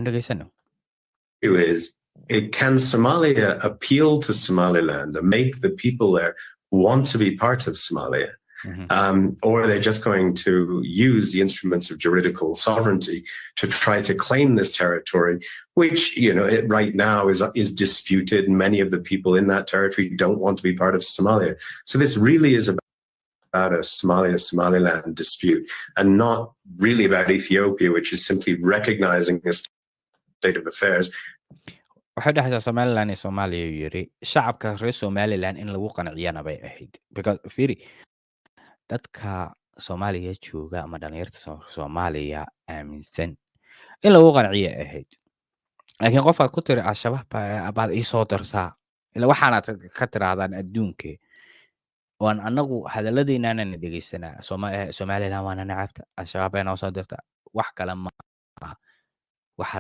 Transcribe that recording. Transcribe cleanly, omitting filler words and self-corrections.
dhegeysanno. Is can Somalia appeal to Somaliland and make the people there want to be part of Somalia? Or are they just going to use the instruments of juridical sovereignty to try to claim this territory, which, you know, right now is disputed, and many of the people in that territory don't want to be part of Somalia. So this really is about a Somaliland dispute, and not really about Ethiopia, which is simply recognizing the state of affairs. waxay dhexaysaa Somaliland iyo Soomaaliya uu yiri shacabka reer Somaliland in lagu qanciyana bay ahayd because fiiri dadka Soomaaliya jooga ama dhalinyarta Soomaaliya aaminsan in lagu qanciyo ahayd laakiin qofka ku tiri al-shabaab baad ii soo dartaa ila waxaana ka tiraadaan adduunka waan anagu hadaladeena dhegeysanaa Somaliland waana nacabta al-shabaab ay noo soo dartaa wax kale ma aha waxa